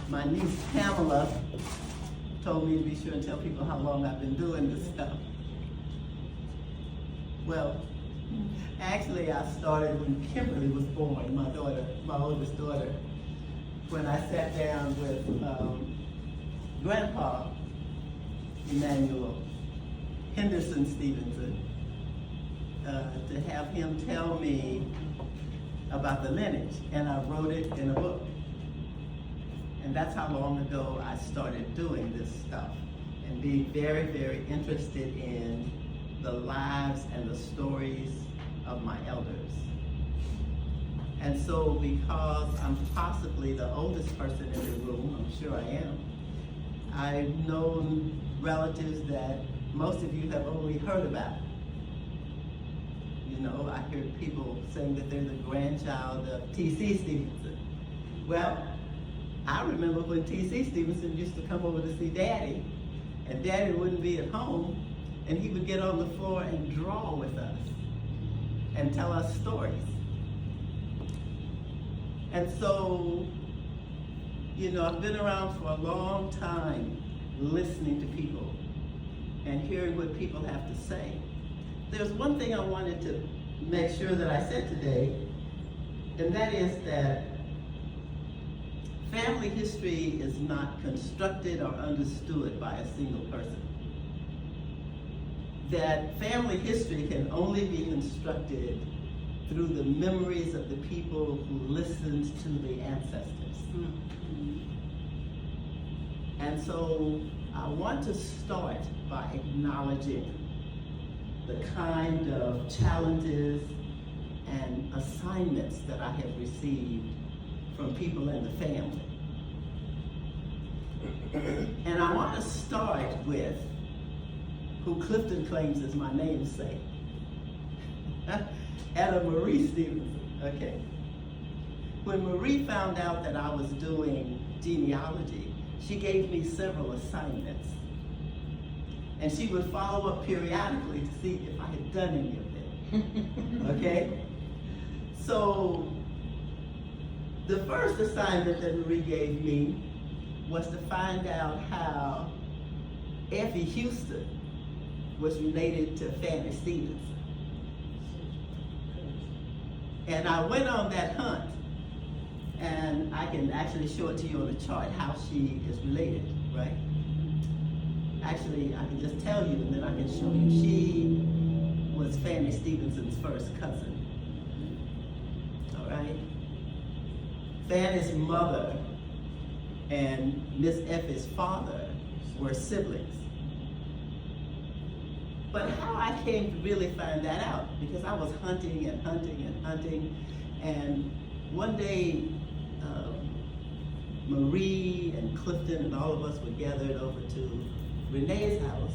My niece Pamela told me to be sure and tell people how long I've been doing this stuff. Well, actually I started when Kimberly was born, my daughter, my oldest daughter, when I sat down with Grandpa Emmanuel Henderson Stevenson to have him tell me about the lineage, and I wrote it in a book. And that's how long ago I started doing this stuff and being very, very interested in the lives and the stories of my elders. And so because I'm possibly the oldest person in the room, I'm sure I am, I've known relatives that most of you have only heard about. You know, I heard people saying that they're the grandchild of T.C. Stevenson. Well, I remember when T.C. Stevenson used to come over to see Daddy, and Daddy wouldn't be at home, and he would get on the floor and draw with us and tell us stories. And so, you know, I've been around for a long time listening to people and hearing what people have to say. There's one thing I wanted to make sure that I said today, and that is that family history is not constructed or understood by a single person. That family history can only be constructed through the memories of the people who listened to the ancestors. Mm-hmm. And so I want to start by acknowledging the kind of challenges and assignments that I have received from people in the family. And I want to start with who Clifton claims is my namesake. Etta Marie Stevenson, okay. When Marie found out that I was doing genealogy, she gave me several assignments. And she would follow up periodically to see if I had done any of them, okay? So the first assignment that Marie gave me was to find out how Effie Houston was related to Fanny Stevenson. And I went on that hunt, and I can actually show it to you on the chart how she is related, right? Actually, I can just tell you, and then I can show you. She was Fanny Stevenson's first cousin, all right? Fanny's mother and Miss Effie's father were siblings. But how I came to really find that out, because I was hunting and hunting and hunting, and one day Marie and Clifton and all of us were gathered over to Renee's house,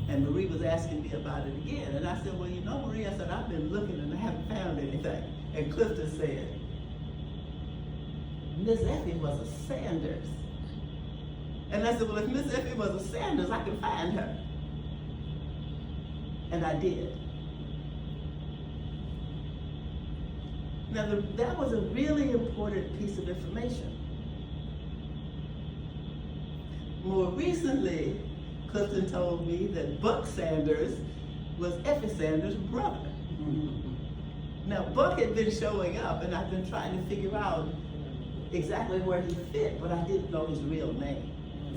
and Marie was asking me about it again, and I said, well, you know, Marie, I said, I've been looking and I haven't found anything. And Clifton said, Miss Effie was a Sanders. And I said, well, if Miss Effie was a Sanders, I can find her. And I did. Now, that was a really important piece of information. More recently, Clifton told me that Buck Sanders was Effie Sanders' brother. Mm-hmm. Now, Buck had been showing up, and I've been trying to figure out exactly where he fit, but I didn't know his real name.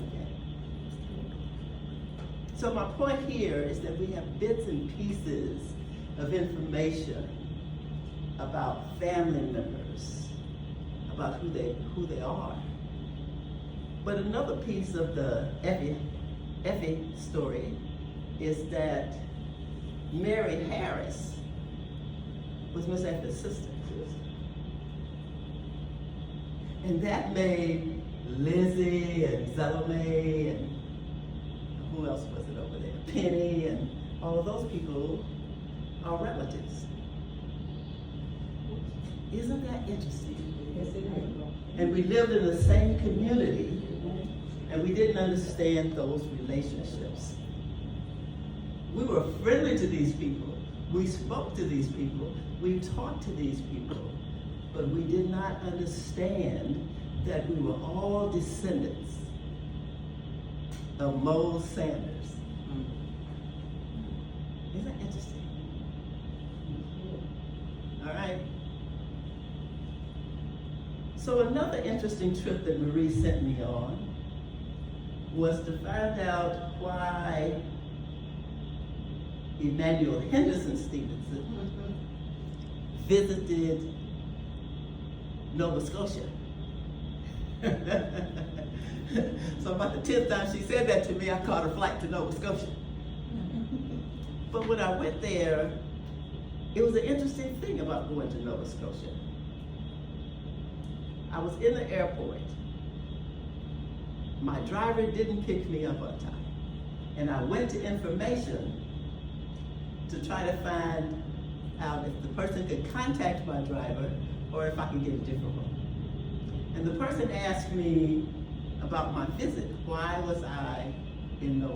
Okay. So my point here is that we have bits and pieces of information about family members, about who they are. But another piece of the Effie story is that Mary Harris was Miss Effie's sister. And that made Lizzie and Zelame and who else was it over there? Penny and all of those people are relatives. Isn't that interesting? Yes, it is. And we lived in the same community, and we didn't understand those relationships. We were friendly to these people. We spoke to these people. We talked to these people. But we did not understand that we were all descendants of Mose Sanders. Isn't that interesting? All right. So another interesting trip that Marie sent me on was to find out why Emmanuel Henderson Stevenson visited Nova Scotia. So about the 10th time she said that to me, I caught a flight to Nova Scotia. But when I went there, it was an interesting thing about going to Nova Scotia. I was in the airport. My driver didn't pick me up on time. And I went to information to try to find out if the person could contact my driver or if I could get a different one. And the person asked me about my visit. Why was I in Nova